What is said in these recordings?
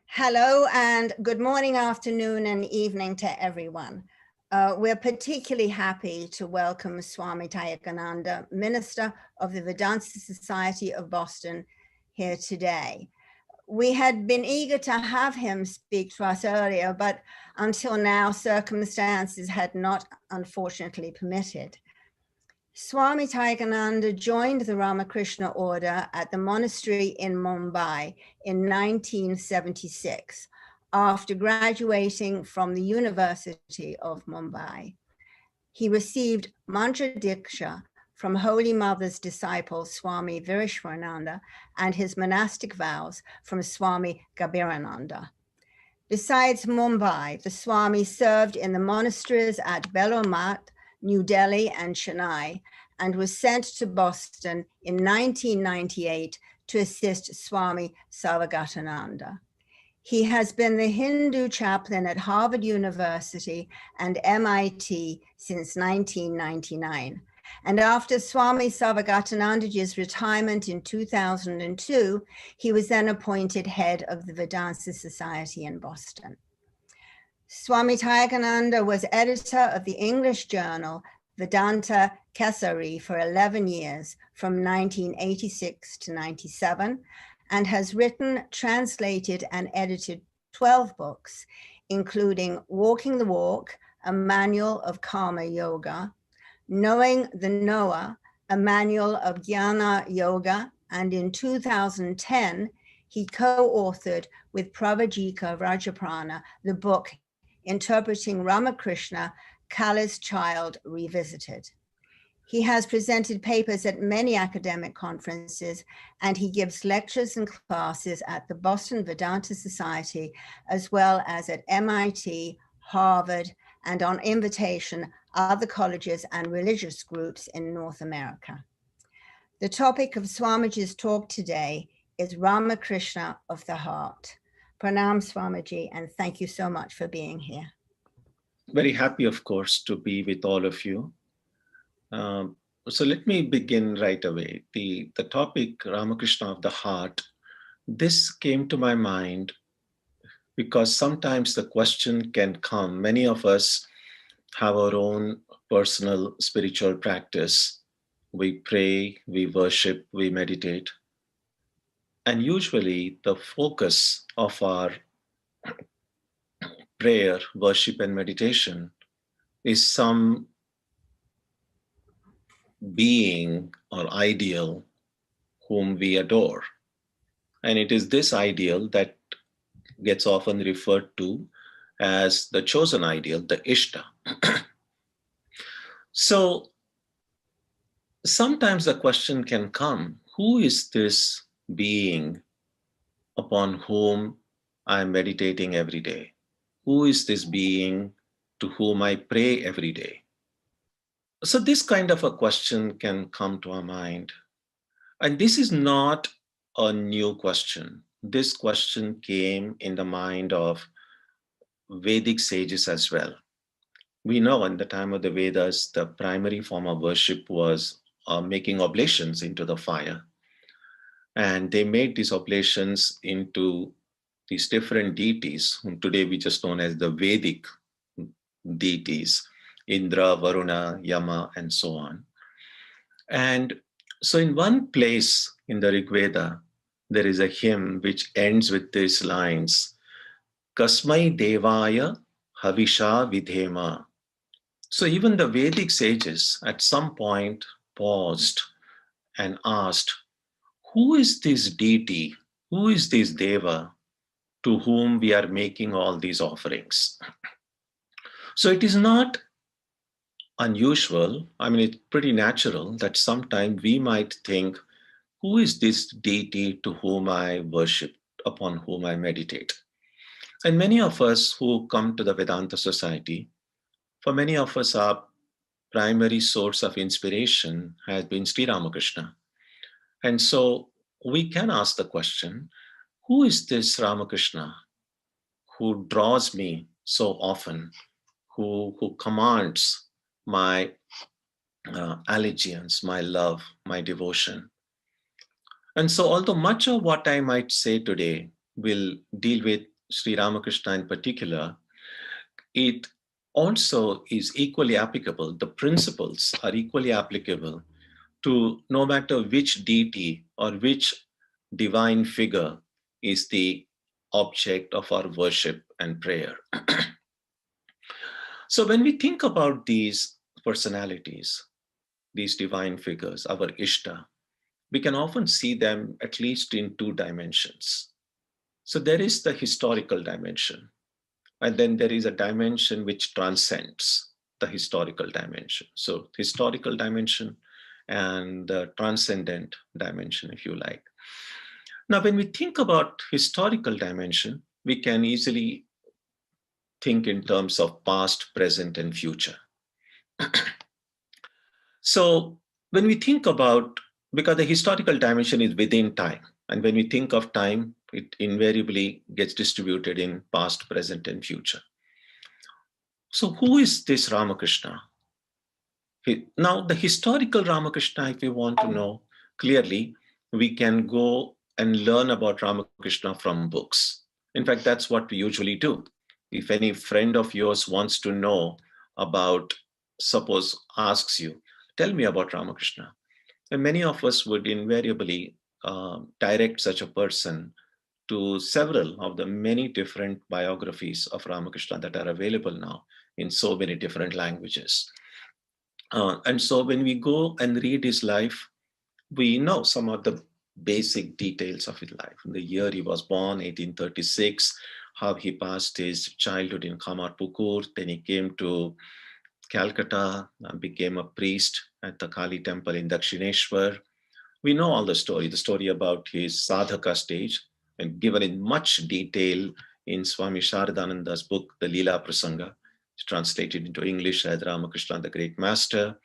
Hello and good morning, afternoon and evening to everyone. We're particularly happy to welcome Swami Tyagananda, Minister of the Vedanta Society of Boston, here today. We had been eager to have him speak to us earlier, but until now circumstances had not unfortunately permitted. Swami Tyagananda joined the Ramakrishna order at the monastery in Mumbai in 1976 after graduating from the University of Mumbai. He received mantra diksha from Holy Mother's disciple Swami Vishwananda and his monastic vows from Swami Gabirananda. Besides Mumbai, the Swami served in the monasteries at Belur New Delhi and Chennai, and was sent to Boston in 1998 to assist Swami Sarvagatananda. He has been the Hindu chaplain at Harvard University and MIT since 1999. And after Swami Sarvagatanandaji's retirement in 2002, he was then appointed head of the Vedanta Society in Boston. Swami Tyagananda was editor of the English journal Vedanta Kesari for 11 years, from 1986 to 97, and has written, translated, and edited 12 books, including Walking the Walk, a manual of Karma Yoga, Knowing the Knower, a manual of Jnana Yoga, and in 2010, he co-authored with Pravajika Rajaprana the book Interpreting Ramakrishna, Kali's Child Revisited. He has presented papers at many academic conferences, and he gives lectures and classes at the Boston Vedanta Society, as well as at MIT, Harvard, and on invitation, other colleges and religious groups in North America. The topic of Swamiji's talk today is Ramakrishna of the Heart. Pranam, Swamiji, and thank you so much for being here. Very happy, of course, to be with all of you. So let me begin right away. The topic, Ramakrishna of the Heart, this came to my mind because sometimes the question can come. Many of us have our own personal spiritual practice. We pray, we worship, we meditate. And usually the focus of our prayer, worship, and meditation is some being or ideal whom we adore. And it is this ideal that gets often referred to as the chosen ideal, the Ishta. So sometimes the question can come, who is this being upon whom I'm meditating every day? Who is this being to whom I pray every day? So this kind of a question can come to our mind. And this is not a new question. This question came in the mind of Vedic sages as well. We know in the time of the Vedas, the primary form of worship was making oblations into the fire. And they made these oblations into these different deities, whom today we just known as the Vedic deities, Indra, Varuna, Yama, and so on. And so in one place in the Rig Veda, there is a hymn which ends with these lines, Kasmai Devaya Havisha Vidhema. So even the Vedic sages at some point paused and asked, who is this deity? Who is this Deva to whom we are making all these offerings? So it is not unusual. I mean, it's pretty natural that sometimes we might think, who is this deity to whom I worship, upon whom I meditate? And many of us who come to the Vedanta Society, for many of us, our primary source of inspiration has been Sri Ramakrishna. And so we can ask the question, who is this Ramakrishna who draws me so often, who commands my allegiance, my love, my devotion? And so although much of what I might say today will deal with Sri Ramakrishna in particular, it also is equally applicable. The principles are equally applicable to no matter which deity or which divine figure is the object of our worship and prayer. So when we think about these personalities, these divine figures, our Ishta, we can often see them at least in two dimensions. So there is the historical dimension, and then there is a dimension which transcends the historical dimension. So historical dimension and the transcendent dimension, if you like. Now, when we think about historical dimension, we can easily think in terms of past, present, and future. So when we think about, because the historical dimension is within time, and when we think of time, it invariably gets distributed in past, present, and future. So who is this Ramakrishna? Now, the historical Ramakrishna, if we want to know clearly, we can go and learn about Ramakrishna from books. In fact, that's what we usually do. If any friend of yours wants to know about, suppose asks you, tell me about Ramakrishna, and many of us would invariably direct such a person to several of the many different biographies of Ramakrishna that are available now in so many different languages. And so when we go and read his life, we know some of the basic details of his life. The year he was born, 1836, how he passed his childhood in Kamarpukur, then he came to Calcutta, became a priest at the Kali temple in Dakshineshwar. We know all the story about his sadhaka stage, and given in much detail in Swami Sharadananda's book, The Leela Prasanga. It's translated into English as Ramakrishna, the Great Master.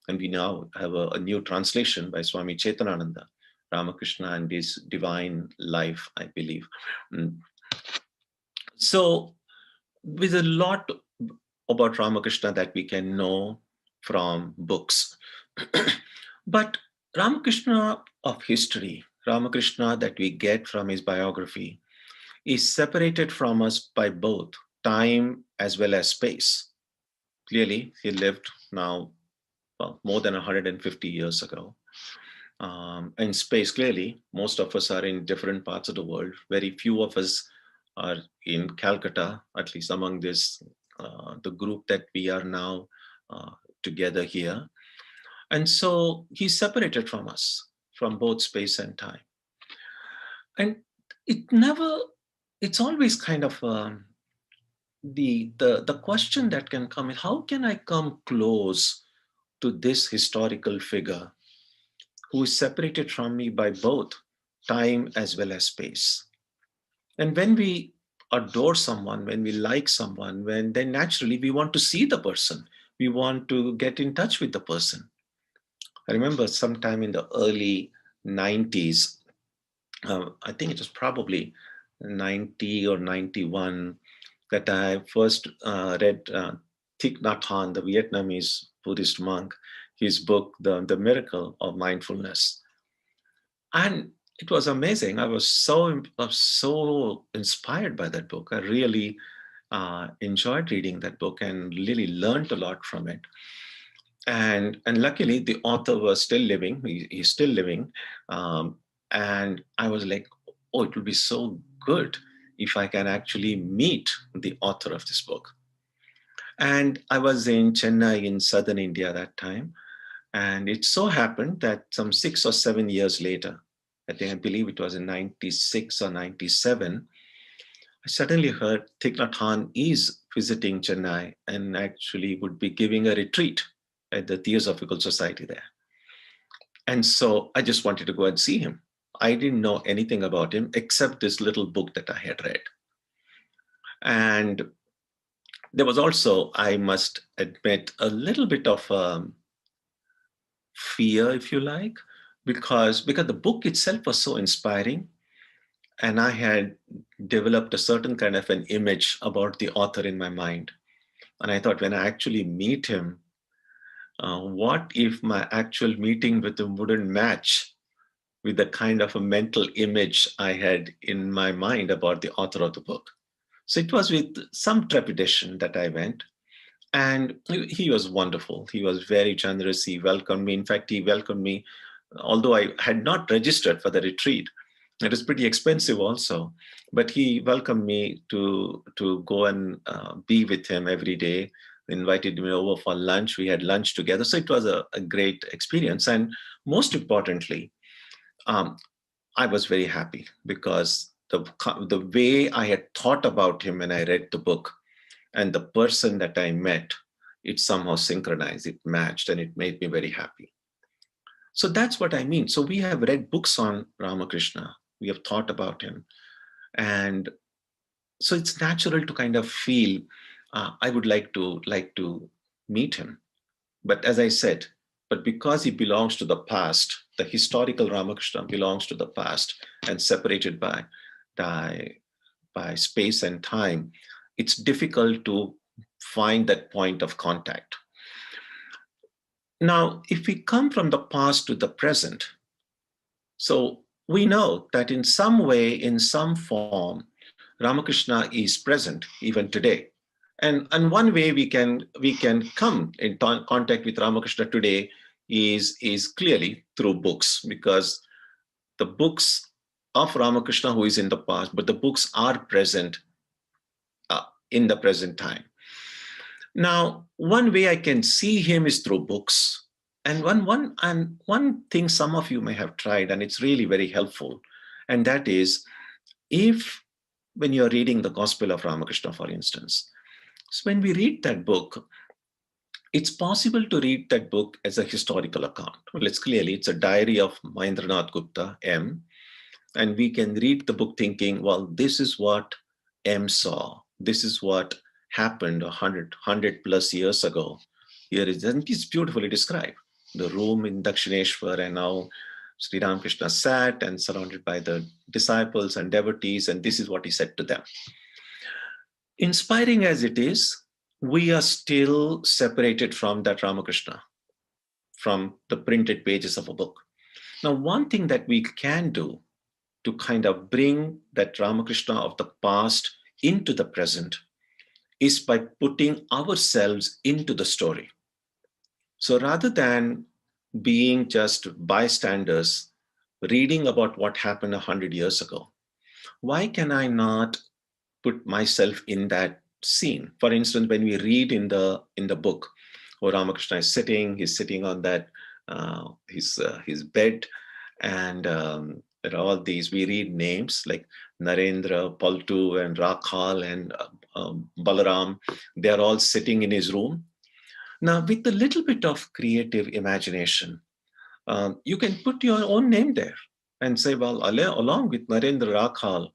And we now have a new translation by Swami Chetanananda, Ramakrishna and his divine life, I believe. So with a lot about Ramakrishna that we can know from books. But Ramakrishna of history, Ramakrishna that we get from his biography, is separated from us by both time as well as space. Clearly, he lived now more than 150 years ago. In space, clearly, most of us are in different parts of the world. Very few of us are in Calcutta, at least among this, the group that we are now together here. And so he's separated from us, from both space and time. And it's always kind of the question that can come in, how can I come close to this historical figure who is separated from me by both time as well as space? And when we adore someone, when we like someone, then naturally we want to see the person. We want to get in touch with the person. I remember sometime in the early 90s, I think it was probably 90 or 91, that I first read Thich Nhat Hanh, the Vietnamese Buddhist monk, his book, The Miracle of Mindfulness. And it was amazing. I was so inspired by that book. I really enjoyed reading that book and really learned a lot from it. And luckily, the author was still living. He's still living. And I was like, oh, it would be so good if I can actually meet the author of this book. And I was in Chennai in southern India that time. And it so happened that some 6 or 7 years later, I believe it was in 96 or 97, I suddenly heard Thich Nhat Hanh is visiting Chennai and actually would be giving a retreat at the Theosophical Society there. And so I just wanted to go and see him. I didn't know anything about him except this little book that I had read. And there was also, I must admit, a little bit of fear, if you like, because the book itself was so inspiring. And I had developed a certain kind of an image about the author in my mind. And I thought, when I actually meet him, what if my actual meeting with him wouldn't match with the kind of a mental image I had in my mind about the author of the book. So it was with some trepidation that I went. And he was wonderful. He was very generous. He welcomed me. In fact, he welcomed me, although I had not registered for the retreat. It was pretty expensive also, but he welcomed me to go and be with him every day. Invited me over for lunch. We had lunch together. So it was a great experience. And most importantly, I was very happy because the way I had thought about him when I read the book and the person that I met, it somehow synchronized, it matched, and it made me very happy. So that's what I mean. So we have read books on Ramakrishna, we have thought about him. And so it's natural to kind of feel, I would like to meet him. But as I said, but because he belongs to the past, the historical Ramakrishna belongs to the past and separated by space and time, it's difficult to find that point of contact. Now, if we come from the past to the present, so we know that in some way, in some form, Ramakrishna is present even today. And one way we can come in contact with Ramakrishna today is clearly through books, because the books of Ramakrishna, who is in the past, but the books are present in the present time. Now, one way I can see him is through books. And one thing some of you may have tried, and it's really very helpful, and that is, if when you're reading the Gospel of Ramakrishna, for instance, so when we read that book, it's possible to read that book as a historical account. Well, it's a diary of Mahendranath Gupta, M. And we can read the book thinking, well, this is what M saw. This is what happened 100 plus years ago. Here is, and it's beautifully described. The room in Dakshineshwar, and now Sri Ramakrishna sat and surrounded by the disciples and devotees, and this is what he said to them. Inspiring as it is, we are still separated from that Ramakrishna, from the printed pages of a book. Now, one thing that we can do to kind of bring that Ramakrishna of the past into the present is by putting ourselves into the story. So rather than being just bystanders, reading about what happened 100 years ago, why can I not put myself in that scene? For instance, when we read in the book, where Ramakrishna is sitting, he's sitting on that his bed, and there are all these, we read names like Narendra, Paltu, and Rakhal, and Balaram. They are all sitting in his room. Now, with a little bit of creative imagination, you can put your own name there and say, well, along with Narendra, Rakhal,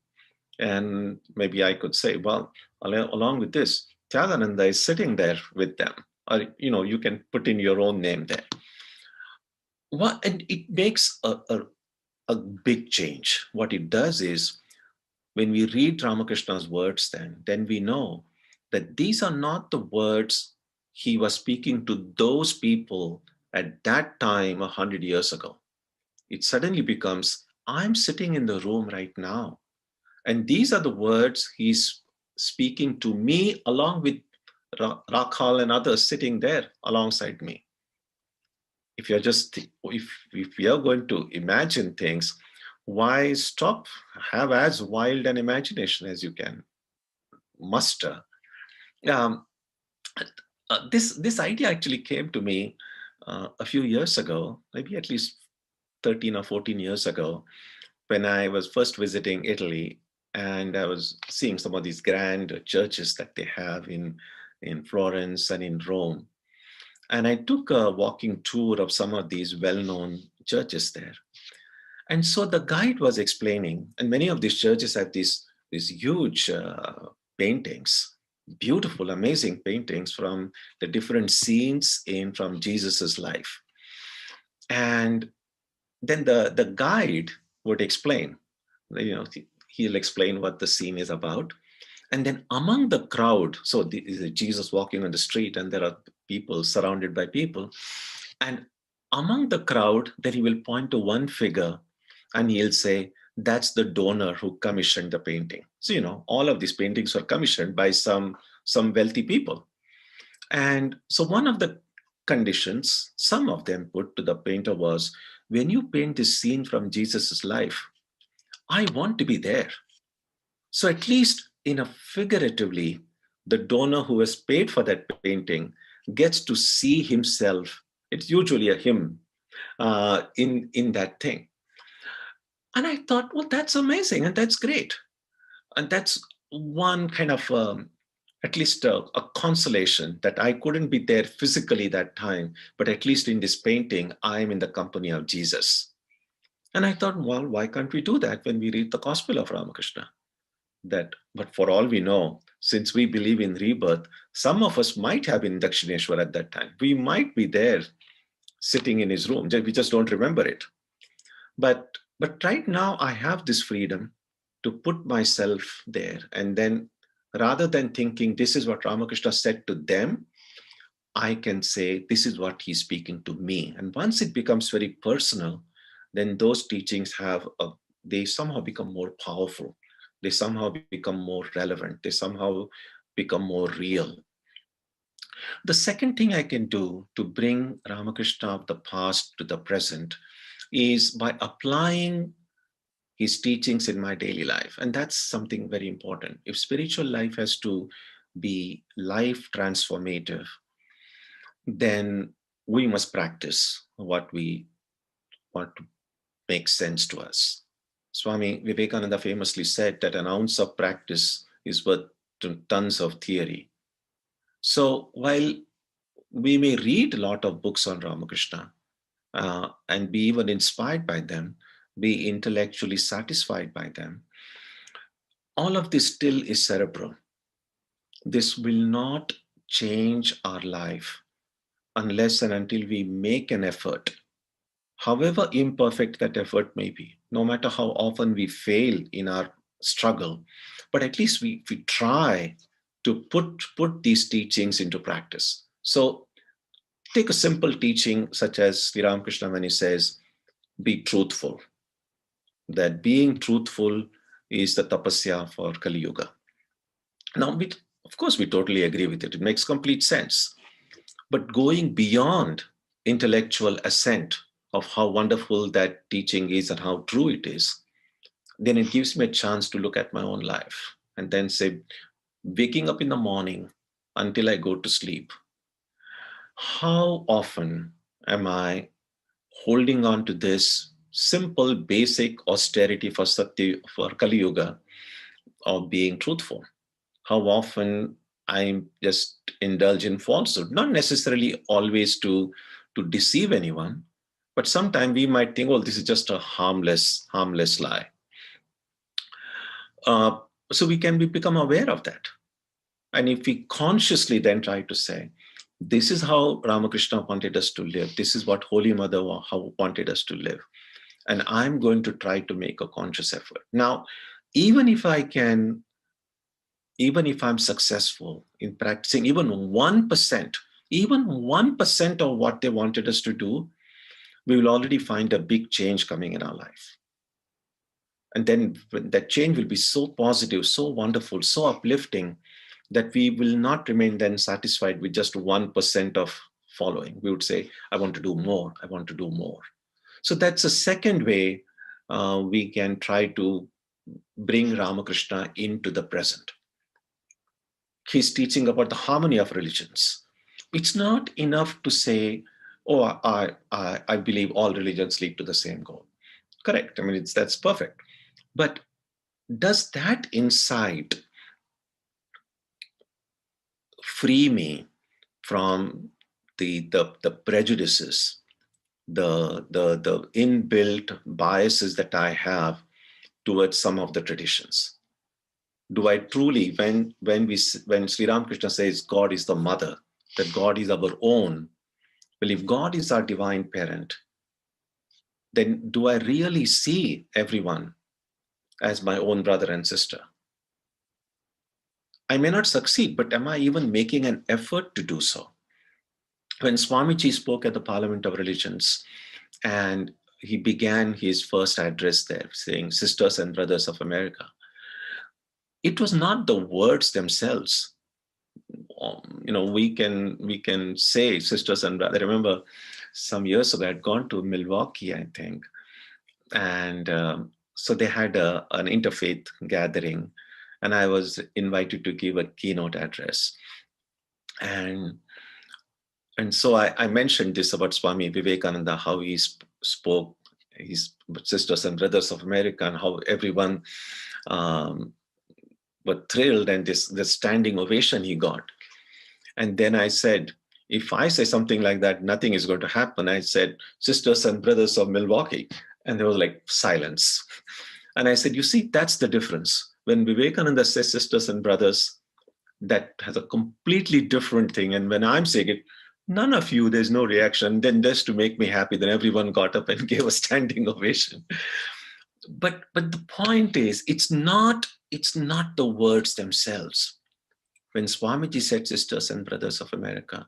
and maybe I could say, well, along with this, Tyagananda is sitting there with them. Or, you can put in your own name there. And it makes a big change. What it does is, when we read Ramakrishna's words, then we know that these are not the words he was speaking to those people at that time 100 years ago. It suddenly becomes, I'm sitting in the room right now, and these are the words he's speaking to me, along with Rakhal and others sitting there alongside me. If you're if we are going to imagine things, why stop? Have as wild an imagination as you can muster. This idea actually came to me a few years ago, maybe at least 13 or 14 years ago, when I was first visiting Italy, and I was seeing some of these grand churches that they have in Florence and in Rome. And I took a walking tour of some of these well-known churches there. And so the guide was explaining, and many of these churches have these huge paintings, beautiful, amazing paintings from the different scenes from Jesus's life. And then the guide would explain, he'll explain what the scene is about. And then among the crowd, so Jesus walking on the street, and there are people surrounded by people. And among the crowd, then he will point to one figure, And he'll say, that's the donor who commissioned the painting. So, all of these paintings were commissioned by some wealthy people. And so one of the conditions, some of them put to the painter was, when you paint this scene from Jesus's life, I want to be there. So at least figuratively, the donor who has paid for that painting gets to see himself. It's usually a him in that thing. And I thought, well, that's amazing and that's great. And that's one kind of at least a consolation that I couldn't be there physically that time, but at least in this painting, I'm in the company of Jesus. And I thought, well, why can't we do that when we read the Gospel of Ramakrishna? But for all we know, since we believe in rebirth, some of us might have been Dakshineshwar at that time. We might be there sitting in his room. We just don't remember it. But right now, I have this freedom to put myself there. And then rather than thinking this is what Ramakrishna said to them, I can say this is what he's speaking to me. And once it becomes very personal, then those teachings they somehow become more powerful. They somehow become more relevant. They somehow become more real. The second thing I can do to bring Ramakrishna of the past to the present is by applying his teachings in my daily life. And that's something very important. If spiritual life has to be life transformative, then we must practice what we want to make sense to us. Swami Vivekananda famously said that an ounce of practice is worth tons of theory. So while we may read a lot of books on Ramakrishna and be even inspired by them, be intellectually satisfied by them, all of this still is cerebral. This will not change our life unless and until we make an effort, however imperfect that effort may be, no matter how often we fail in our struggle, but at least we try to put these teachings into practice. So take a simple teaching such as Sri Ramakrishna when he says, be truthful. That being truthful is the tapasya for Kali Yuga. Now, of course, we totally agree with it. It makes complete sense. But going beyond intellectual assent of how wonderful that teaching is and how true it is, then it gives me a chance to look at my own life and then say, waking up in the morning until I go to sleep, how often am I holding on to this simple, basic austerity for Kali Yuga of being truthful? How often I just indulge in falsehood, not necessarily always to deceive anyone, but sometimes we might think, oh, this is just a harmless lie. So we can become aware of that. And if we consciously then try to say, this is how Ramakrishna wanted us to live. This is what Holy Mother wanted us to live. And I'm going to try to make a conscious effort. Now, even if I'm successful in practicing even 1% of what they wanted us to do, we will already find a big change coming in our life. And then that change will be so positive, so wonderful, so uplifting that we will not remain then satisfied with just 1% of following. We would say, I want to do more. I want to do more. So that's a second way we can try to bring Ramakrishna into the present. He's teaching about the harmony of religions. It's not enough to say, oh, I believe all religions lead to the same goal. Correct. I mean, that's perfect. But does that insight free me from the prejudices, the inbuilt biases that I have towards some of the traditions? Do I truly, when Sri Ramakrishna says God is the mother, that God is our own, well, if God is our divine parent, then do I really see everyone as my own brother and sister? I may not succeed, but am I even making an effort to do so? When Swamiji spoke at the Parliament of Religions, and he began his first address there saying, "Sisters and brothers of America." It was not the words themselves. We can say sisters and brothers. I remember some years ago, I'd gone to Milwaukee, I think, and so they had an interfaith gathering, and I was invited to give a keynote address. And so I mentioned this about Swami Vivekananda, how he spoke his sisters and brothers of America, and how everyone were thrilled, and this standing ovation he got. And then I said, if I say something like that, nothing is going to happen. I said, "Sisters and brothers of Milwaukee." And there was like silence. And I said, you see, that's the difference. When Vivekananda says sisters and brothers, that has a completely different thing. And when I'm saying it, none of you, there's no reaction. Then just to make me happy, then everyone got up and gave a standing ovation. But the point is, it's not the words themselves. When Swamiji said sisters and brothers of America,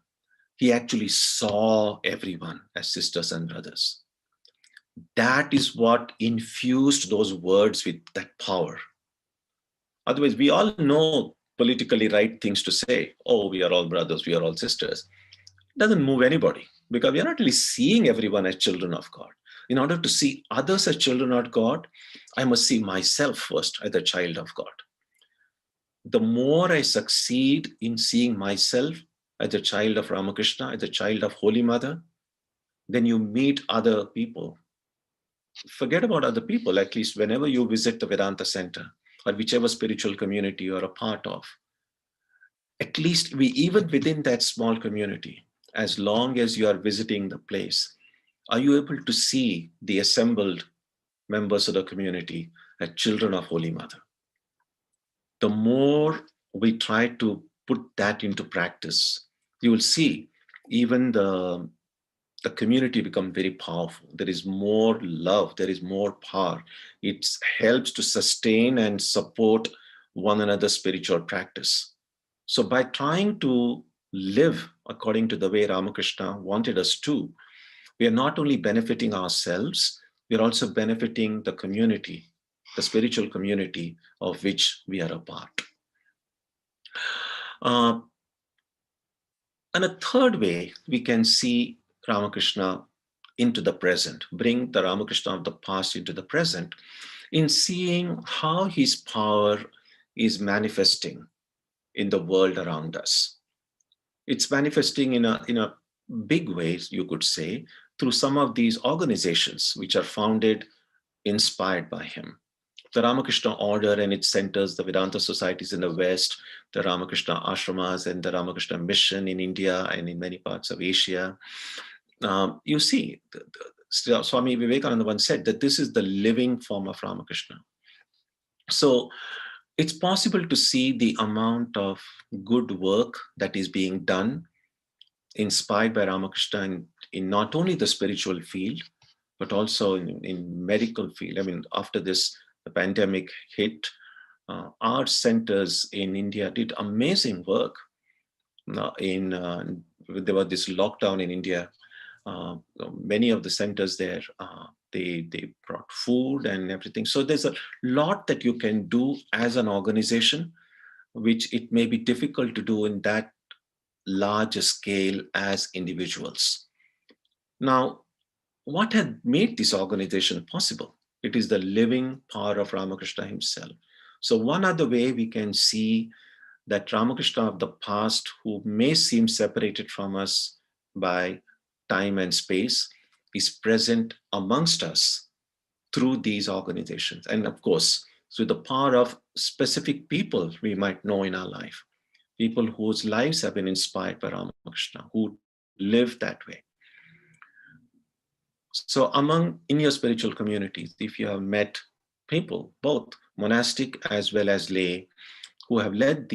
he actually saw everyone as sisters and brothers. That is what infused those words with that power. Otherwise, we all know politically right things to say. Oh, we are all brothers, we are all sisters. It doesn't move anybody, because we are not really seeing everyone as children of God. In order to see others as children of God, I must see myself first as a child of God. The more I succeed in seeing myself as a child of Ramakrishna, as a child of Holy Mother, then you meet other people. Forget about other people, at least whenever you visit the Vedanta Center or whichever spiritual community you are a part of. At least even within that small community, as long as you are visiting the place, are you able to see the assembled members of the community as children of Holy Mother? The more we try to put that into practice, you will see even the community become very powerful. There is more love, there is more power. It helps to sustain and support one another's spiritual practice. So by trying to live according to the way Ramakrishna wanted us to, we are not only benefiting ourselves, we are also benefiting the community, the spiritual community of which we are a part. And a third way we can see Ramakrishna into the present, bring the Ramakrishna of the past into the present, in seeing how his power is manifesting in the world around us. It's manifesting in a big ways, you could say, through some of these organizations which are founded, inspired by him. The Ramakrishna Order and its centers, the Vedanta societies in the West, the Ramakrishna Ashramas and the Ramakrishna Mission in India and in many parts of Asia. You see, Swami Vivekananda once said that this is the living form of Ramakrishna. So it's possible to see the amount of good work that is being done, inspired by Ramakrishna in not only the spiritual field, but also in medical field. I mean, after this, the pandemic hit, our centers in India did amazing work. There was this lockdown in India. Many of the centers there, they brought food and everything. So there's a lot that you can do as an organization, which it may be difficult to do in that larger scale as individuals. Now, what had made this organization possible? It is the living power of Ramakrishna himself. So one other way we can see that Ramakrishna of the past, who may seem separated from us by time and space, is present amongst us through these organizations. And of course, through the power of specific people we might know in our life, people whose lives have been inspired by Ramakrishna, who live that way. So in your spiritual communities, if you have met people, both monastic as well as lay, who have led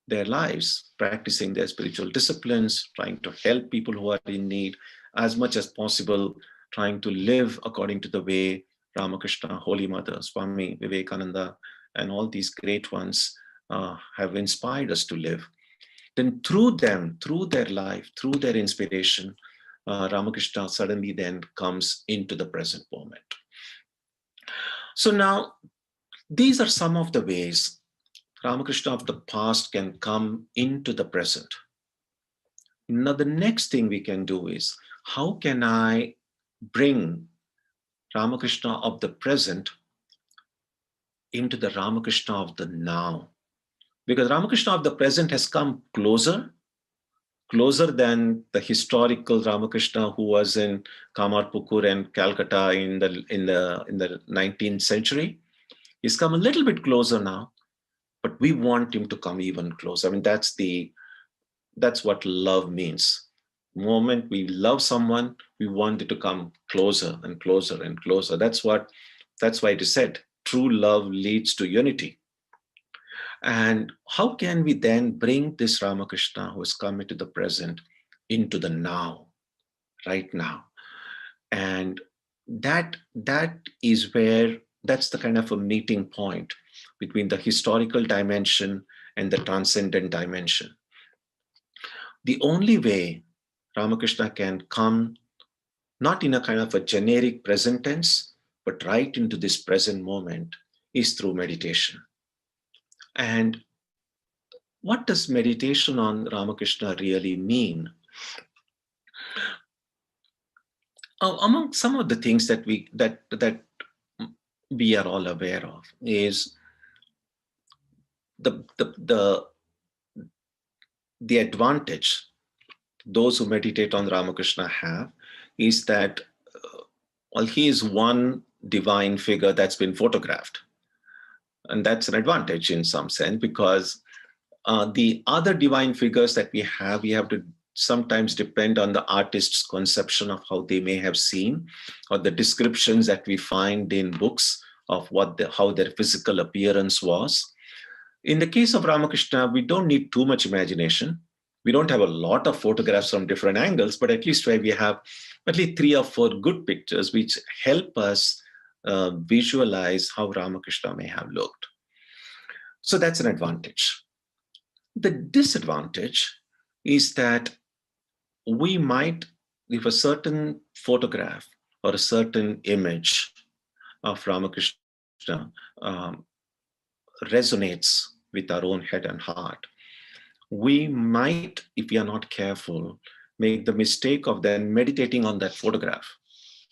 their lives, practicing their spiritual disciplines, trying to help people who are in need as much as possible, trying to live according to the way Ramakrishna, Holy Mother, Swami Vivekananda, and all these great ones have inspired us to live. Then through them, through their life, through their inspiration, Ramakrishna suddenly then comes into the present moment. So now, these are some of the ways Ramakrishna of the past can come into the present. Now, the next thing we can do is, how can I bring Ramakrishna of the present into the Ramakrishna of the now? Because Ramakrishna of the present has come closer than the historical Ramakrishna who was in Kamarpukur and Calcutta in the 19th century. He's come a little bit closer now, but we want him to come even closer. I mean, that's what love means. The moment we love someone, we want it to come closer and closer and closer. That's why it is said, true love leads to unity. And how can we then bring this Ramakrishna who has come into the present into the now, right now? And that's the kind of a meeting point between the historical dimension and the transcendent dimension. The only way Ramakrishna can come, not in a kind of a generic present tense, but right into this present moment, is through meditation. And what does meditation on Ramakrishna really mean? Among some of the things that we are all aware of is the advantage those who meditate on Ramakrishna have is that he is one divine figure that's been photographed. And that's an advantage in some sense, because the other divine figures that we have to sometimes depend on the artist's conception of how they may have seen, or the descriptions that we find in books of how their physical appearance was. In the case of Ramakrishna, we don't need too much imagination. We don't have a lot of photographs from different angles, but at least we have at least 3 or 4 good pictures which help us visualize how Ramakrishna may have looked. So that's an advantage. The disadvantage is that we might, if a certain photograph or a certain image of Ramakrishna resonates with our own head and heart, we might, if we are not careful, make the mistake of then meditating on that photograph,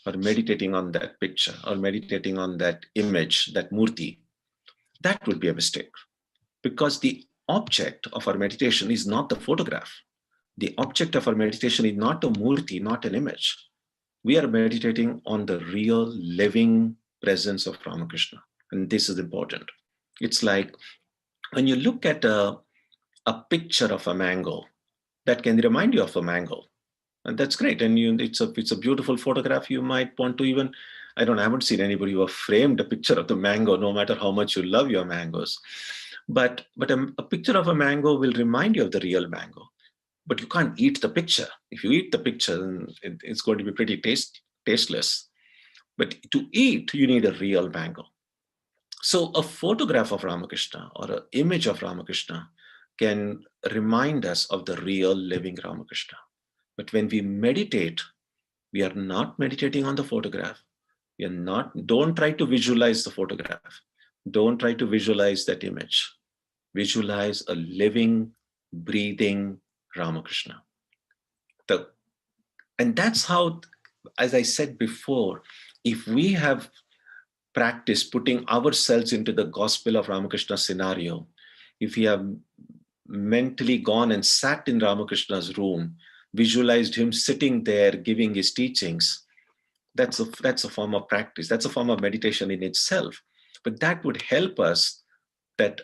or meditating on that picture, or meditating on that image, that murti. That would be a mistake, because the object of our meditation is not the photograph. The object of our meditation is not a murti, not an image. We are meditating on the real living presence of Ramakrishna. And this is important. It's like when you look at a picture of a mango, that can remind you of a mango. And that's great. And it's a beautiful photograph. You might want to even, I haven't seen anybody who have framed a picture of the mango, no matter how much you love your mangoes. But a picture of a mango will remind you of the real mango. But you can't eat the picture. If you eat the picture, then it's going to be pretty tasteless. But to eat, you need a real mango. So a photograph of Ramakrishna or an image of Ramakrishna can remind us of the real living Ramakrishna. But when we meditate, we are not meditating on the photograph. Don't try to visualize the photograph. Don't try to visualize that image. Visualize a living, breathing Ramakrishna. And that's how, as I said before, if we have practiced putting ourselves into the gospel of Ramakrishna scenario, if we have mentally gone and sat in Ramakrishna's room, visualized him sitting there giving his teachings, that's a form of practice. That's a form of meditation in itself. But that would help us that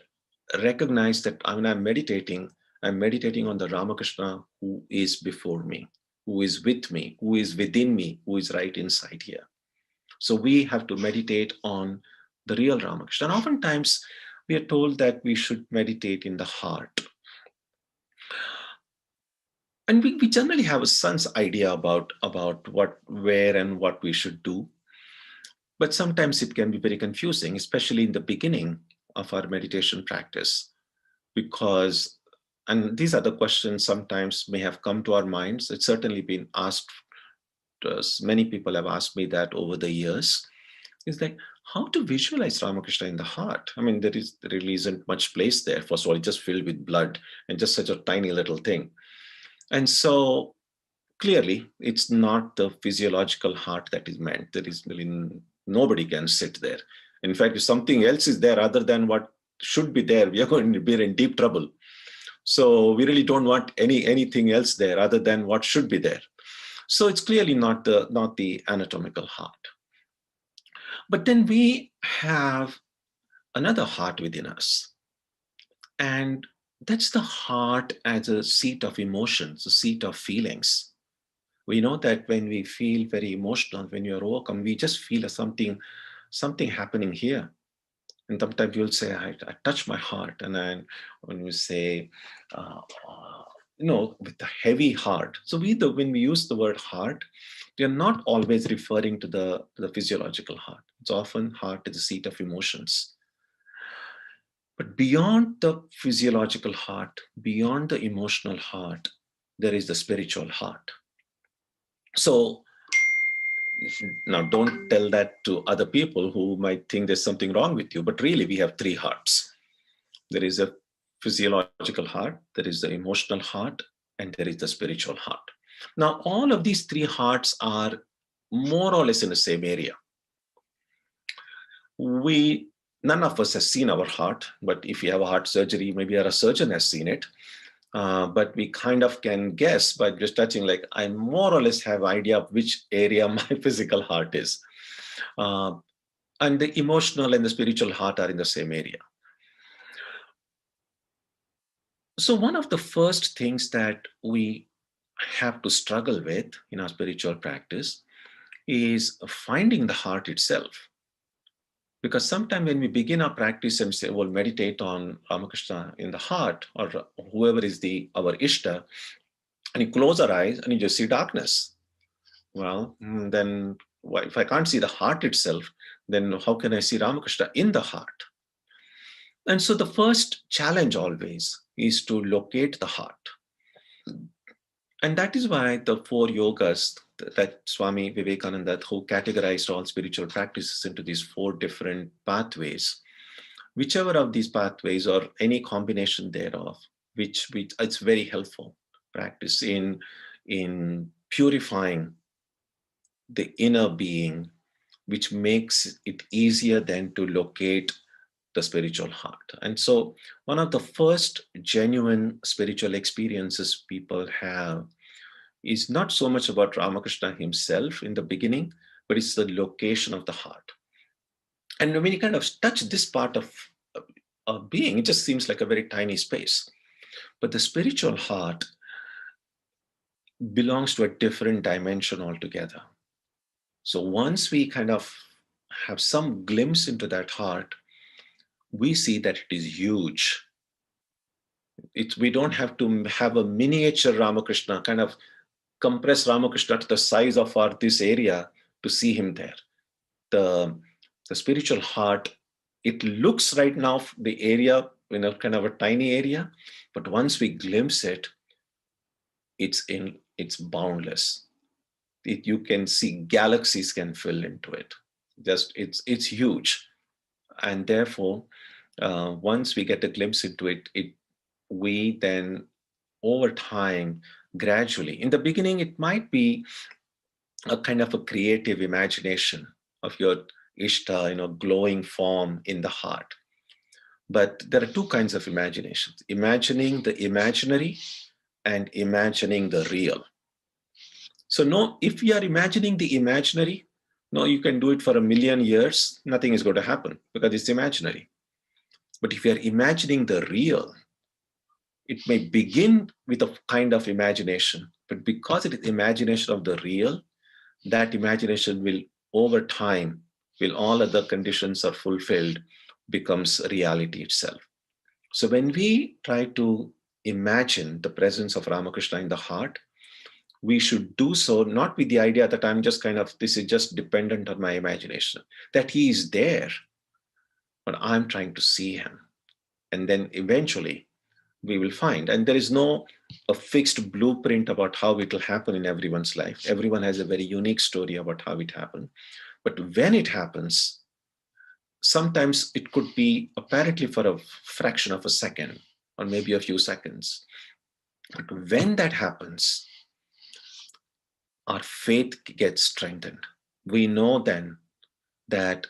recognize that when I'm meditating on the Ramakrishna who is before me, who is with me, who is within me, who is right inside here. So we have to meditate on the real Ramakrishna. And oftentimes we are told that we should meditate in the heart. And we generally have a sense idea about where and what we should do. But sometimes it can be very confusing, especially in the beginning of our meditation practice, and these are the questions sometimes may have come to our minds. It's certainly been asked many people have asked me that over the years, is like how to visualize Ramakrishna in the heart. I mean, there really isn't much place there. First of all, it's just filled with blood and just such a tiny little thing. And so clearly, it's not the physiological heart that is meant. There is really nobody can sit there. In fact, if something else is there other than what should be there, we are going to be in deep trouble. So we really don't want anything else there other than what should be there. So it's clearly not the anatomical heart. But then we have another heart within us. And that's the heart as a seat of emotions, a seat of feelings. We know that when we feel very emotional, when you're overcome, we just feel something happening here. And sometimes you'll say, I touch my heart. And then when we say, with a heavy heart. So when we use the word heart, we are not always referring to the physiological heart. It's often heart is the seat of emotions. But beyond the physiological heart, beyond the emotional heart, there is the spiritual heart. So now don't tell that to other people who might think there's something wrong with you, but really we have three hearts. There is a physiological heart, there is the emotional heart, and there is the spiritual heart. Now, all of these three hearts are more or less in the same area. None of us has seen our heart, but if you have a heart surgery, maybe a surgeon has seen it. But we kind of can guess by just touching, like I more or less have idea of which area my physical heart is. And the emotional and the spiritual heart are in the same area. So one of the first things that we have to struggle with in our spiritual practice is finding the heart itself. Because sometimes when we begin our practice and say, well, meditate on Ramakrishna in the heart, or whoever is our Ishta, and you close our eyes and you just see darkness. Well, then if I can't see the heart itself, then how can I see Ramakrishna in the heart? And so the first challenge always is to locate the heart. And that is why the 4 yogas that Swami Vivekananda, who categorized all spiritual practices into these 4 different pathways, whichever of these pathways or any combination thereof, which it's very helpful practice in purifying the inner being, which makes it easier then to locate the spiritual heart. And so one of the first genuine spiritual experiences people have is not so much about Ramakrishna himself in the beginning, but it's the location of the heart. And when you kind of touch this part of being, it just seems like a very tiny space. But the spiritual heart belongs to a different dimension altogether. So once we kind of have some glimpse into that heart, we see that it is huge. We don't have to have a miniature Ramakrishna, kind of compress Ramakrishna to the size of this area to see him there. The spiritual heart, it looks right now, the area, kind of a tiny area, but once we glimpse it, it's boundless. You can see galaxies can fill into it. It's huge. And therefore, once we get a glimpse into it, we then over time, gradually, in the beginning, it might be a kind of a creative imagination of your Ishta, glowing form in the heart. But there are 2 kinds of imaginations: imagining the imaginary and imagining the real. So if you are imagining the imaginary, you can do it for 1,000,000 years, nothing is going to happen because it's imaginary. But if you are imagining the real, it may begin with a kind of imagination, but because it is imagination of the real, that imagination will, over time, will all other conditions are fulfilled, becomes reality itself. So when we try to imagine the presence of Ramakrishna in the heart, we should do so not with the idea that I'm just this is just dependent on my imagination, that he is there, but I'm trying to see him. And then eventually, we will find. And there is no a fixed blueprint about how it will happen in everyone's life. Everyone has a very unique story about how it happened. But when it happens, sometimes it could be apparently for a fraction of a second or maybe a few seconds. But when that happens, our faith gets strengthened. We know then that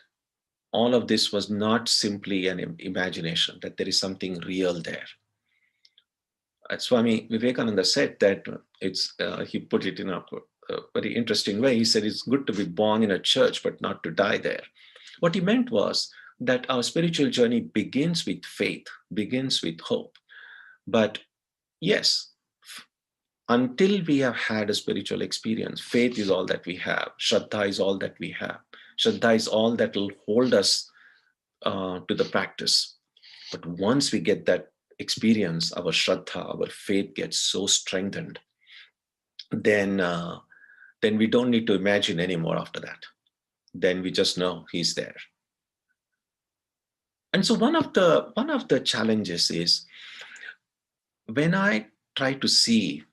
all of this was not simply an imagination, that there is something real there. Swami Vivekananda said that he put it in a very interesting way. He said it's good to be born in a church, but not to die there. What he meant was that our spiritual journey begins with faith, begins with hope. But yes, until we have had a spiritual experience, faith is all that we have. Shraddha is all that we have. Shraddha is all that will hold us to the practice. But once we get that experience, our Shraddha, our faith gets so strengthened, then we don't need to imagine anymore after that. Then we just know he's there. And so one of the challenges is when I try to see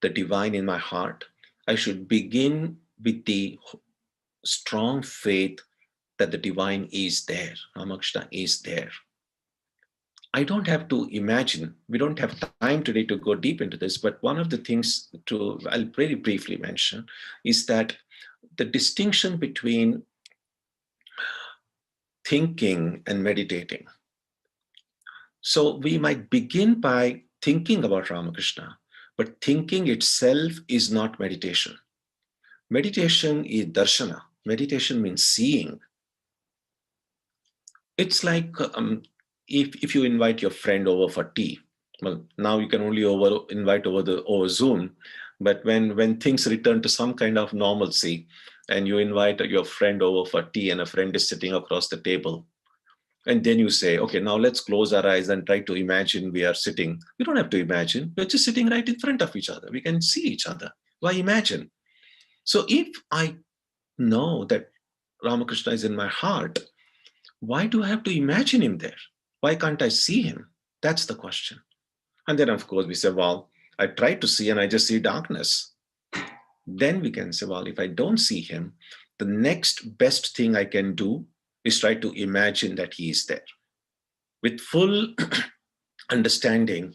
the divine in my heart, I should begin with the strong faith that the divine is there, Ramakrishna is there. I don't have to imagine, we don't have time today to go deep into this, but one of the things I'll very briefly mention is that the distinction between thinking and meditating. So we might begin by thinking about Ramakrishna, but thinking itself is not meditation. Meditation is darshana. Meditation means seeing. It's like if you invite your friend over for tea. Well, now you can only invite over Zoom, but when things return to some kind of normalcy, and you invite your friend over for tea, and a friend is sitting across the table, and then you say, okay, now let's close our eyes and try to imagine we are sitting. We don't have to imagine. We're just sitting right in front of each other. We can see each other. Why imagine? So if I know that Ramakrishna is in my heart, why do I have to imagine him there? Why can't I see him? That's the question. And then, of course, we say, well, I try to see and I just see darkness. Then we can say, well, if I don't see him, the next best thing I can do is try to imagine that he is there. With full understanding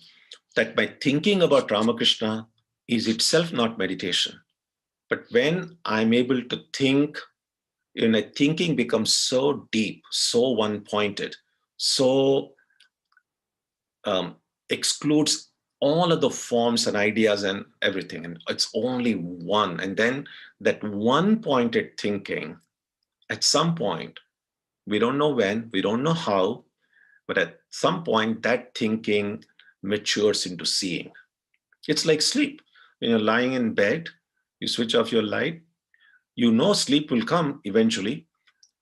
that my thinking about Ramakrishna is itself not meditation. But when I'm able to think, thinking becomes so deep, so one-pointed, so excludes all of the forms and ideas and everything, and it's only one. And then that one-pointed thinking, at some point, we don't know when, we don't know how, but at some point that thinking matures into seeing. It's like sleep. When you're lying in bed, you switch off your light, you know sleep will come eventually,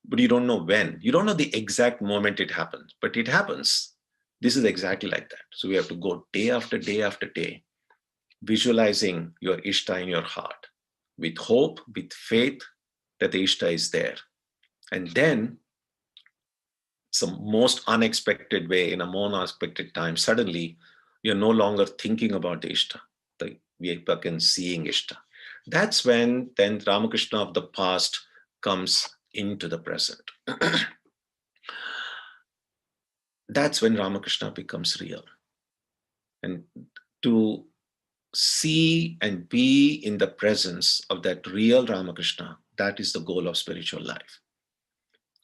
but you don't know when. You don't know the exact moment it happens, but it happens. This is exactly like that. So we have to go day after day after day, visualizing your Ishta in your heart, with hope, with faith that the Ishta is there. And then some most unexpected way, in a more unexpected time, suddenly you're no longer thinking about the Ishta. We begin seeing Ishta. That's when then Ramakrishna of the past comes into the present. That's when Ramakrishna becomes real. And to see and be in the presence of that real Ramakrishna, that is the goal of spiritual life.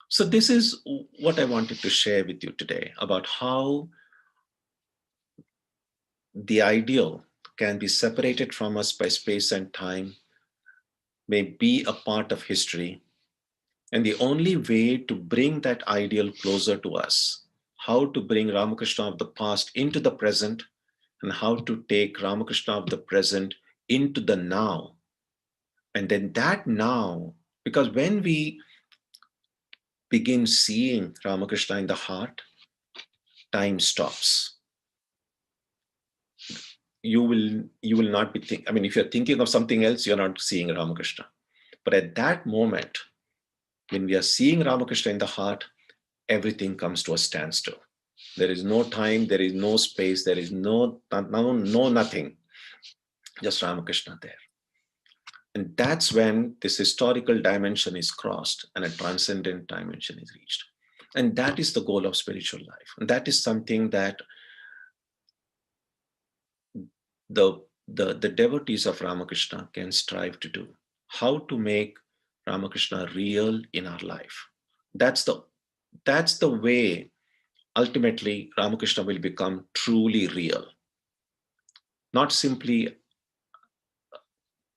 So this is what I wanted to share with you today about how the ideal can be separated from us by space and time, may be a part of history. And the only way to bring that ideal closer to us, how to bring Ramakrishna of the past into the present, and how to take Ramakrishna of the present into the now. And then that now, because when we begin seeing Ramakrishna in the heart, time stops. You will not be thinking, if you're thinking of something else, you're not seeing Ramakrishna. But at that moment, when we are seeing Ramakrishna in the heart, everything comes to a standstill. There is no time, there is no space, there is no nothing, just Ramakrishna there. And that's when this historical dimension is crossed and a transcendent dimension is reached. And that is the goal of spiritual life. And that is something that the devotees of Ramakrishna can strive to do. How to make Ramakrishna real in our life. That's the way ultimately Ramakrishna will become truly real. Not simply,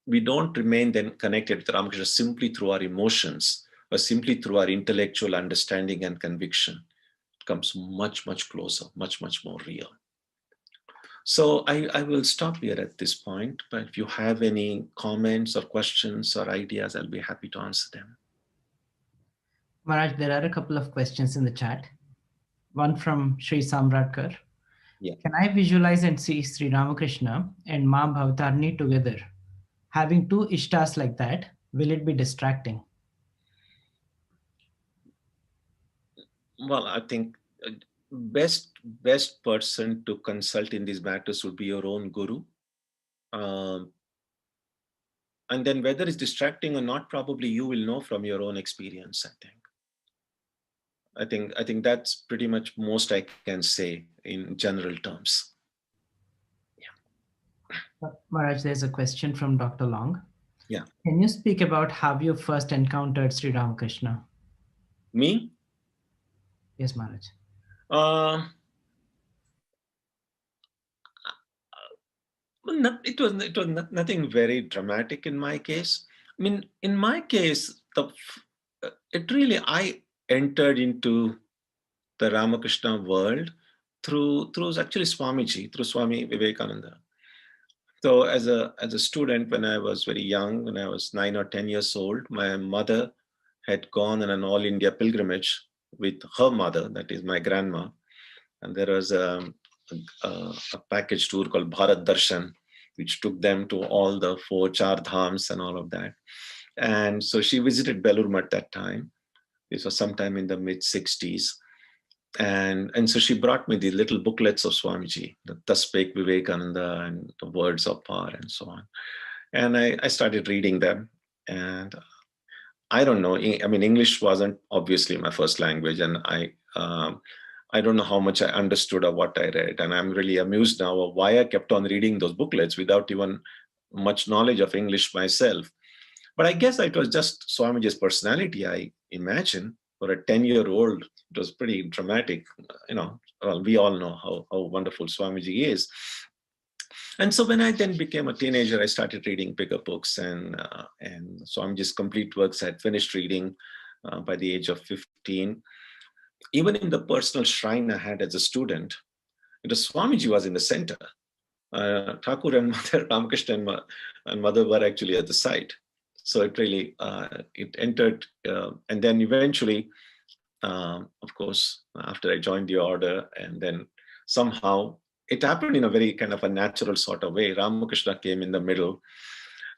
we don't remain then connected with Ramakrishna simply through our emotions or simply through our intellectual understanding and conviction. It comes much, much closer, much, much more real. So I will stop here at this point, but if you have any comments or questions or ideas, I'll be happy to answer them. Maharaj, there are a couple of questions in the chat. One from Sri Samratkar. Yeah. Can I visualize and see Sri Ramakrishna and Ma Bhavatarni together? Having two Ishtas like that, will it be distracting? Well, I think best person to consult in these matters would be your own guru. And then whether it's distracting or not, probably you will know from your own experience, I think that's pretty much most I can say in general terms. Yeah. Maharaj, there's a question from Dr. Long. Yeah. Can you speak about how you first encountered Sri Ramakrishna? Me? Yes, Maharaj. It was nothing very dramatic in my case. I mean, in my case, I entered into the Ramakrishna world through actually Swamiji, through Swami Vivekananda. So as a student, when I was very young, when I was 9 or 10 years old, my mother had gone on an all India pilgrimage with her mother, that is my grandma, and there was a package tour called Bharat Darshan, which took them to all the 4 Char Dhams and all of that. And so she visited Belur Math that time. This was sometime in the mid 60s. And so she brought me the little booklets of Swamiji, the Thus Spake Vivekananda and the Words of Power and so on. And I started reading them. And I don't know, I mean, English wasn't obviously my first language. And I don't know how much I understood of what I read. And I'm really amused now of why I kept on reading those booklets without even much knowledge of English myself. But I guess it was just Swamiji's personality, I imagine. For a 10-year-old, it was pretty dramatic. Well, we all know how wonderful Swamiji is. And so when I then became a teenager, I started reading bigger books, and Swamiji's complete works I had finished reading by the age of 15. Even in the personal shrine I had as a student, Swamiji was in the center. Thakur and Mother, Ramakrishna and Mother were actually at the side. So it really, it entered, and then eventually, of course, after I joined the order, and then somehow it happened in a very kind of a natural sort of way. Ramakrishna came in the middle,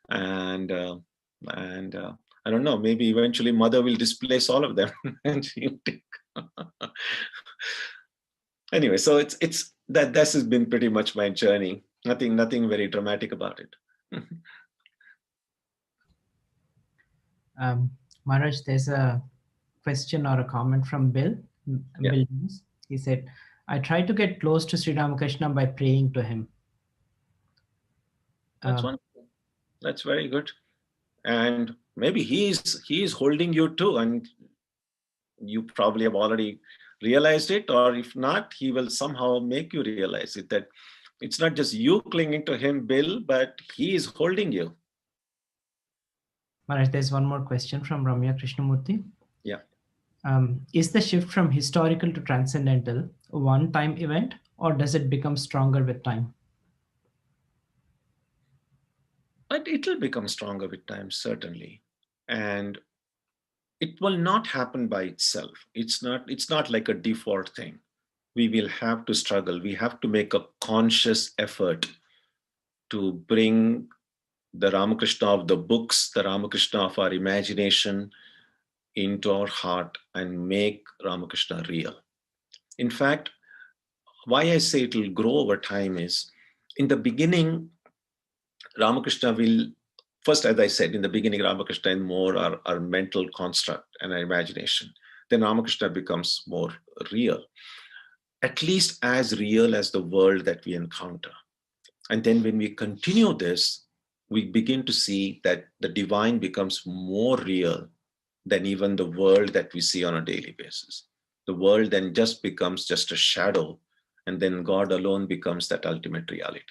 and I don't know, maybe eventually Mother will displace all of them, and she'll take. Anyway, so it's that this has been pretty much my journey. Nothing very dramatic about it. Maharaj, there's a question or a comment from Bill. Yeah. Bill News. He said, I try to get close to Sri Ramakrishna by praying to him. That's wonderful. That's very good. And maybe he is holding you too, and you probably have already realized it, or if not, he will somehow make you realize it, that it's not just you clinging to him, Bill, but he is holding you. Maharaj, there's one more question from Ramya Krishnamurthy. Yeah. Is the shift from historical to transcendental a one-time event, or does it become stronger with time? But it will become stronger with time, certainly. And it will not happen by itself. It's not like a default thing. We will have to struggle. We have to make a conscious effort to bring the Ramakrishna of the books, the Ramakrishna of our imagination into our heart and make Ramakrishna real. In fact, why I say it will grow over time is, in the beginning, Ramakrishna will, first, as I said, in the beginning, Ramakrishna and more our mental construct and our imagination. Then Ramakrishna becomes more real, at least as real as the world that we encounter. And then when we continue this, we begin to see that the divine becomes more real than even the world that we see on a daily basis. The world then just becomes just a shadow, and then God alone becomes that ultimate reality.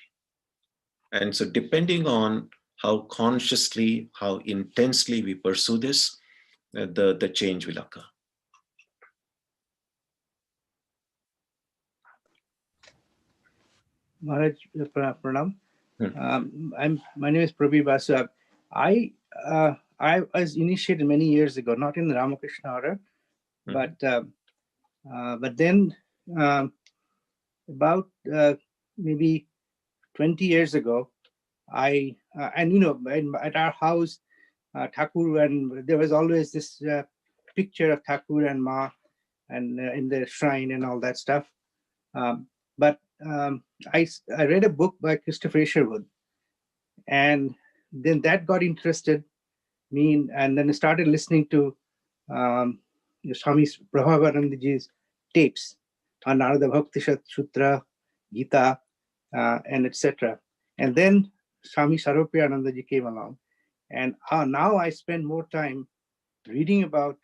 And so depending on how consciously, how intensely we pursue this, the change will occur. Maharaj, Pranam. My name is Prabhi Basu. I was initiated many years ago, not in the Ramakrishna order, but then about maybe 20 years ago, at our house, Thakur, and there was always this picture of Thakur and Ma, and in the shrine and all that stuff. But I read a book by Christopher Isherwood, and then that got interested me, and then I started listening to Swami Prabhavanandaji's tapes on Narada Bhakti Sutra, Gita, and etc. And then Swami Sarvapyanandaji came along, and now I spend more time reading about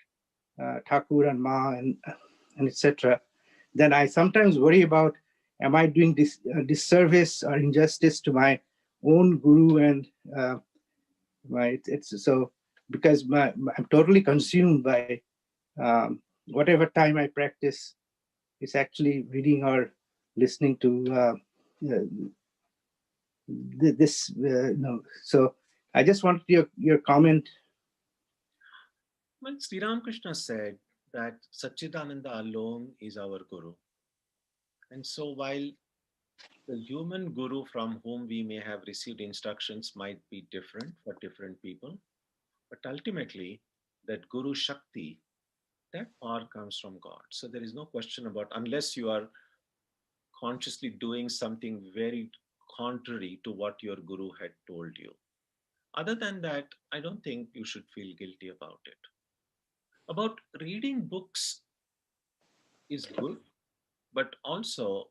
Thakur and Ma and etc. Then I sometimes worry about, am I doing this disservice or injustice to my own guru and because I'm totally consumed by whatever time I practice is actually reading or listening to this. So I just wanted your comment. Well, Sri Ramakrishna said that Satchidananda alone is our guru. And so while the human guru from whom we may have received instructions might be different for different people, but ultimately that Guru Shakti, that power comes from God. So there is no question about, unless you are consciously doing something very contrary to what your guru had told you. Other than that, I don't think you should feel guilty about it. About reading books is good, but also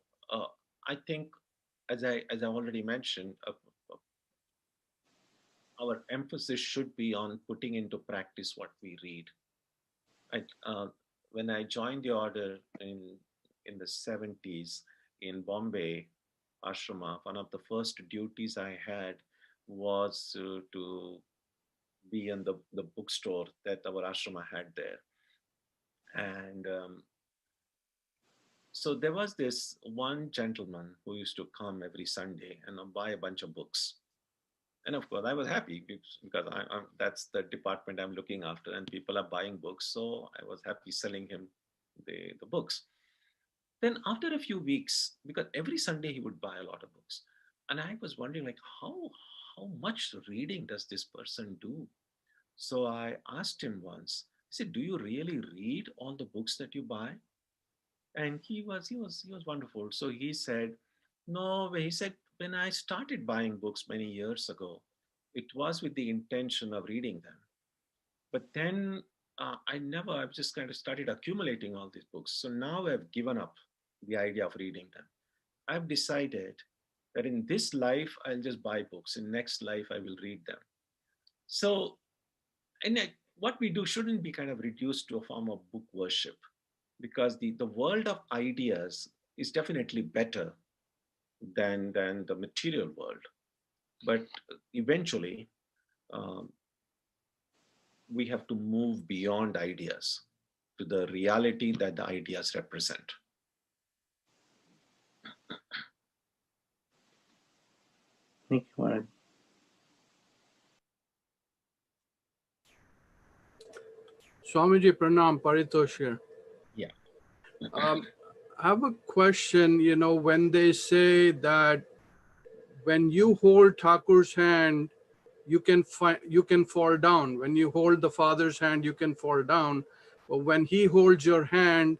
I think, as I already mentioned, our emphasis should be on putting into practice what we read. When I joined the order in the 70s in Bombay ashrama, one of the first duties I had was to be in the bookstore that our ashrama had there. And so there was this one gentleman who used to come every Sunday and buy a bunch of books. And of course, I was happy because that's the department I'm looking after, and people are buying books. So I was happy selling him the books. Then after a few weeks, because every Sunday he would buy a lot of books, and I was wondering, like, how much reading does this person do? So I asked him once. I said, "Do you really read all the books that you buy?" And he was wonderful. So he said, "No." He said, "When I started buying books many years ago, it was with the intention of reading them. But then I've just kind of started accumulating all these books. So now I've given up the idea of reading them. I've decided that in this life, I'll just buy books. In next life, I will read them." So, what we do shouldn't be kind of reduced to a form of book worship, because the world of ideas is definitely better than the material world. But eventually, we have to move beyond ideas to the reality that the ideas represent. Thank you, Maharaj. Swamiji Pranam, Paritosh here. Yeah. I have a question. When they say that when you hold Thakur's hand, you can fall down. When you hold the Father's hand, you can fall down. But when he holds your hand,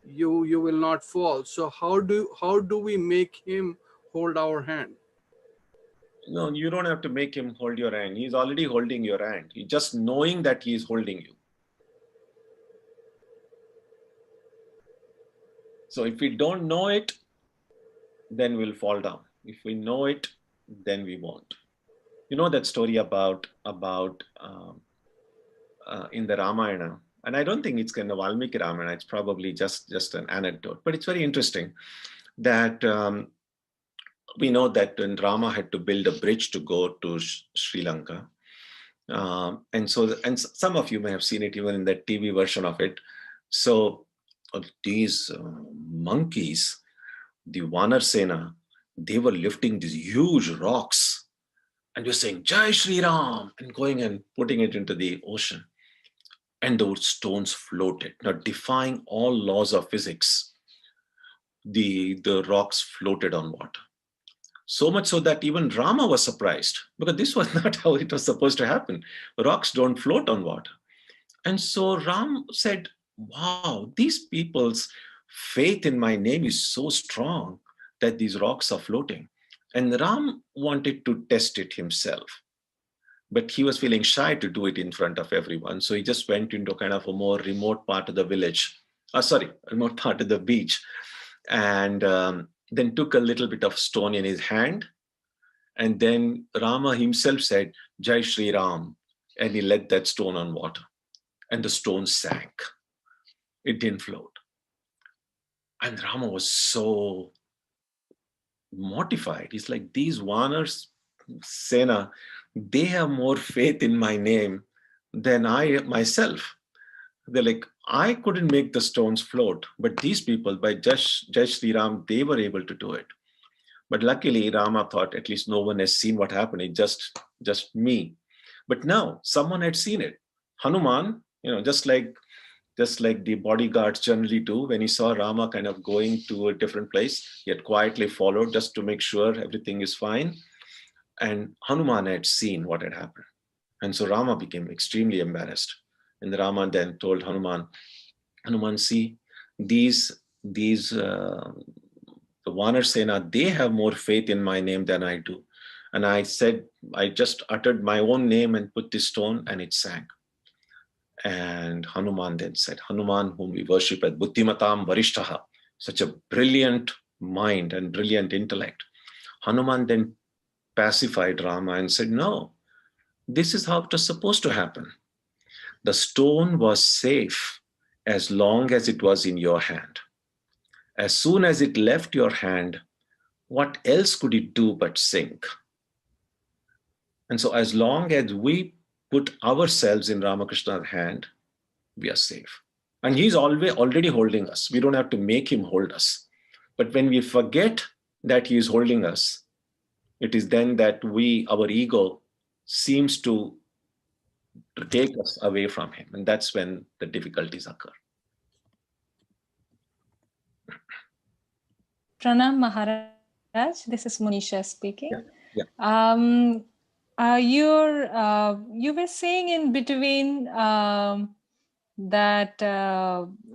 you will not fall. So how do we make him hold our hand? No, you don't have to make him hold your hand. He's already holding your hand. You just knowing that he is holding you. So if we don't know it, then we'll fall down. If we know it, then we won't. You know that story about in the Ramayana, and I don't think it's in the Valmiki Ramayana. It's probably just an anecdote, but it's very interesting that we know that when Rama had to build a bridge to go to Sri Lanka, and some of you may have seen it even in the TV version of it. So these monkeys, the Vanar Sena, they were lifting these huge rocks and you're saying Jai Sri Ram and going and putting it into the ocean. And those stones floated. Now, defying all laws of physics, the rocks floated on water. So much so that even Rama was surprised, because this was not how it was supposed to happen. Rocks don't float on water. And so Ram said, wow, these people's faith in my name is so strong that these rocks are floating. And Ram wanted to test it himself, but he was feeling shy to do it in front of everyone. So he just went into kind of a more remote part of the village, remote part of the beach, and then took a little bit of stone in his hand. And then Rama himself said, Jai Sri Ram, and he let that stone on water. And the stone sank. It didn't float. And Rama was so mortified. He's like, these Vanars, Sena, they have more faith in my name than I myself. They're like, I couldn't make the stones float, but these people, by Jai Sri Ram, they were able to do it. But luckily, Rama thought, at least no one has seen what happened. It's just me. But now someone had seen it. Hanuman, just like the bodyguards generally do, when he saw Rama kind of going to a different place, he had quietly followed just to make sure everything is fine. And Hanuman had seen what had happened. And so Rama became extremely embarrassed. And Rama then told Hanuman, see, the Vanar Sena, they have more faith in my name than I do. And I said, I just uttered my own name and put this stone and it sank. And Hanuman then said, Hanuman, whom we worship as Buddhimatam Varishtaha, such a brilliant mind and brilliant intellect. Hanuman then pacified Rama and said, no, this is how it was supposed to happen. The stone was safe as long as it was in your hand. As soon as it left your hand, what else could it do but sink? And so as long as we put ourselves in Ramakrishna's hand, we are safe. And he's already holding us. We don't have to make him hold us. But when we forget that he is holding us, it is then that our ego seems to take us away from him. And that's when the difficulties occur. Pranam Maharaj, this is Monisha speaking. Yeah. You were saying in between that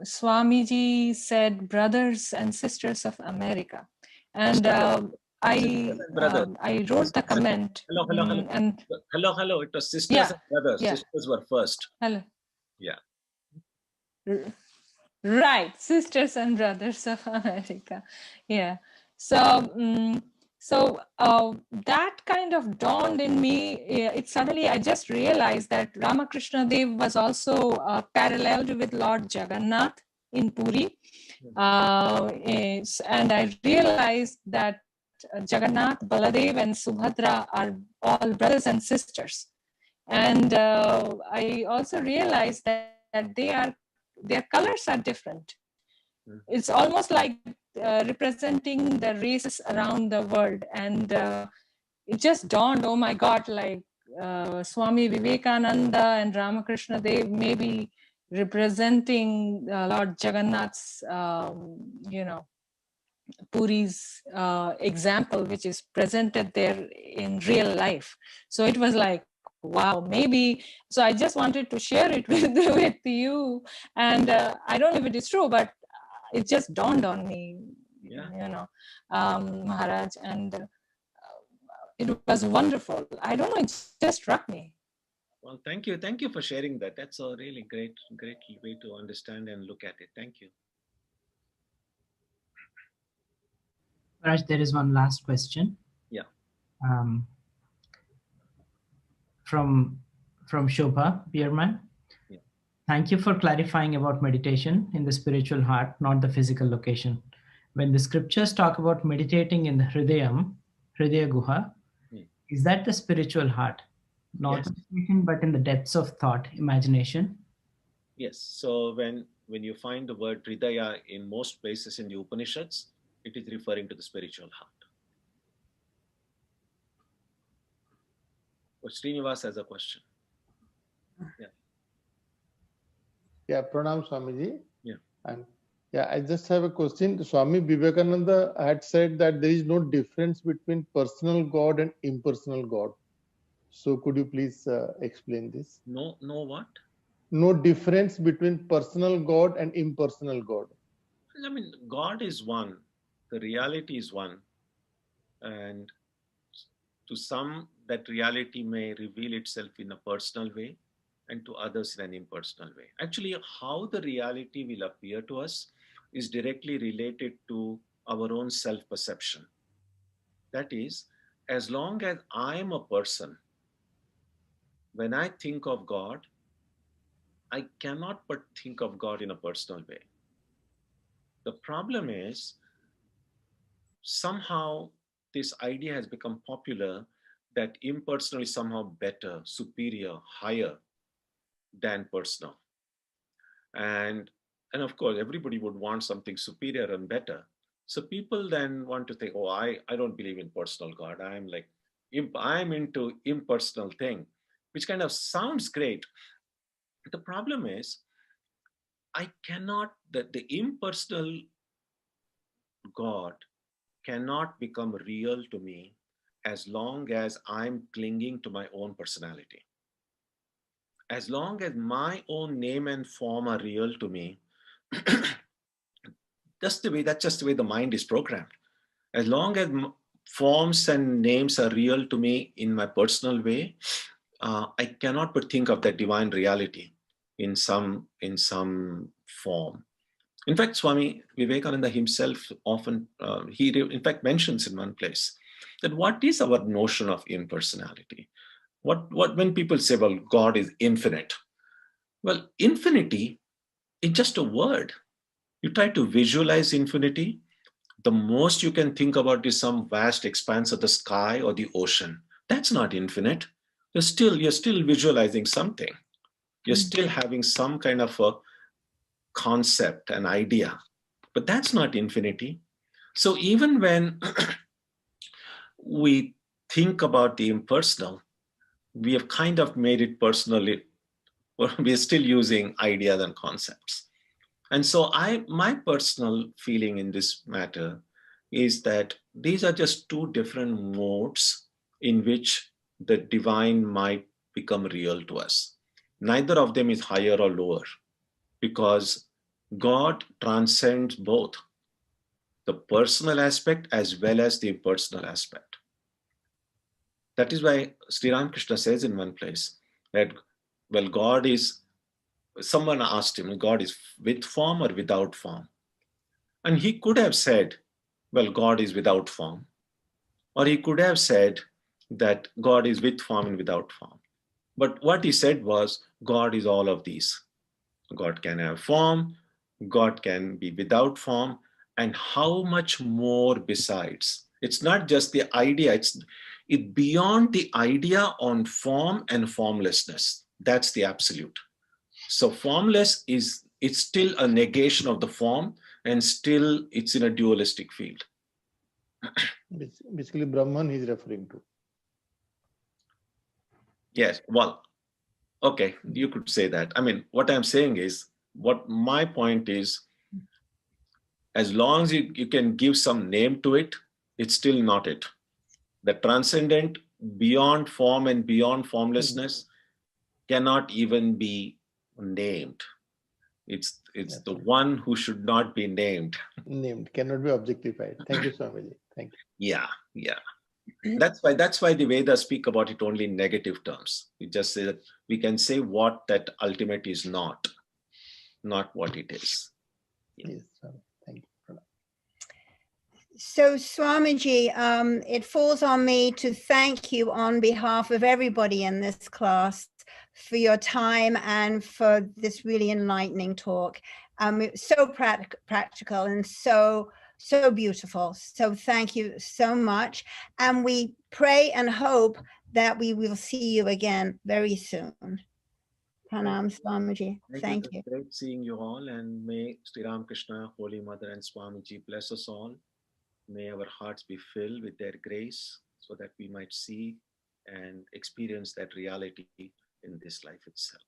Swamiji said brothers and sisters of America. And I wrote the comment. Hello. And Hello. It was sisters and brothers. Yeah. Sisters were first. Hello. Yeah. Right, sisters and brothers of America. Yeah. So that kind of dawned in me. It suddenly, I just realized that Ramakrishna Dev was also paralleled with Lord Jagannath in Puri. And I realized that Jagannath, Baladev, and Subhadra are all brothers and sisters. And I also realized that their colors are different. It's almost like representing the races around the world. And it just dawned, oh my God, like Swami Vivekananda and Ramakrishna, they may be representing Lord Jagannath's, Puri's example, which is presented there in real life. So it was like, wow, maybe. So I just wanted to share it with you. And I don't know if it is true, but it just dawned on me, Yeah. you know, Maharaj, and it was wonderful. I don't know, it just struck me. Well, thank you. Thank you for sharing that. That's a really great way to understand and look at it. Thank you. Raj, there is one last question. Yeah. From Shobha Bierman. Yeah. Thank you for clarifying about meditation in the spiritual heart, not the physical location. When the scriptures talk about meditating in the Hridaya Guha, is that the spiritual heart? Not Yes. meditation, but in the depths of thought, imagination? Yes. So when you find the word Hridaya in most places in the Upanishads, it is referring to the spiritual heart. But Srinivas has a question. Yeah. Yeah, Pranam Swamiji. Yeah. And yeah, I just have a question. Swami Vivekananda had said that there is no difference between personal God and impersonal God. So could you please explain this? No what? No difference between personal God and impersonal God. I mean, God is one. The reality is one. And to some, that reality may reveal itself in a personal way, and to others in an impersonal way. Actually, how the reality will appear to us is directly related to our own self-perception. That is, as long as I am a person, when I think of God, I cannot but think of God in a personal way. The problem is, somehow this idea has become popular that impersonal is somehow better, superior, higher than personal. And of course, everybody would want something superior and better. So people then want to think, oh, I don't believe in personal God. I'm into impersonal thing, which kind of sounds great. The problem is, I cannot, the impersonal God cannot become real to me as long as I'm clinging to my own personality. As long as my own name and form are real to me, that's just the way the mind is programmed. As long as forms and names are real to me in my personal way, I cannot but think of that divine reality in some form. In fact, Swami Vivekananda himself often, he in fact mentions in one place that what is our notion of impersonality? When people say, well, God is infinite. Well, infinity is just a word. You try to visualize infinity, the most you can think about is some vast expanse of the sky or the ocean. That's not infinite. You're still visualizing something. You're still having some kind of a concept, an idea, but that's not infinity. So even when we think about the impersonal, we have kind of made it personally, or we're still using ideas and concepts. And so my personal feeling in this matter is that these are just two different modes in which the divine might become real to us. Neither of them is higher or lower, because God transcends both the personal aspect as well as the impersonal aspect. That is why Sri Ramakrishna says in one place that, well, God is, someone asked him, God is with form or without form? And he could have said, well, God is without form. Or he could have said that God is with form and without form. But what he said was, God is all of these. God can have form, God can be without form, and how much more besides. It's not just the idea, it's beyond the idea on form and formlessness. That's the absolute. So formless it's still a negation of the form, and still it's in a dualistic field. Basically, Brahman he's referring to. Yes, well, okay, you could say that. I mean, what I'm saying is, what my point is, as long as you can give some name to it, it's still not it. The transcendent, beyond form and beyond formlessness, cannot even be named. It's That's the right. one who should not be named. Named, cannot be objectified. Thank you, Swamiji. Thank you. Yeah. That's why the Vedas speak about it only in negative terms. We just say that we can say what that ultimate is not what it is. Yes, Swami. Thank you. So Swamiji, it falls on me to thank you on behalf of everybody in this class for your time and for this really enlightening talk. It's so practical and so beautiful. So thank you so much. And we pray and hope that we will see you again very soon. Pranam, Swamiji. Thank you. Great seeing you all, and may Sri Ramakrishna, Holy Mother, and Swamiji bless us all. May our hearts be filled with their grace so that we might see and experience that reality in this life itself.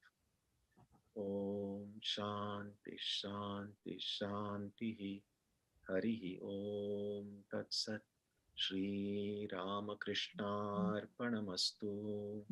Om Shanti Shanti Shanti Harihi Om Tat Sat Sri Ramakrishna Arpanamastu.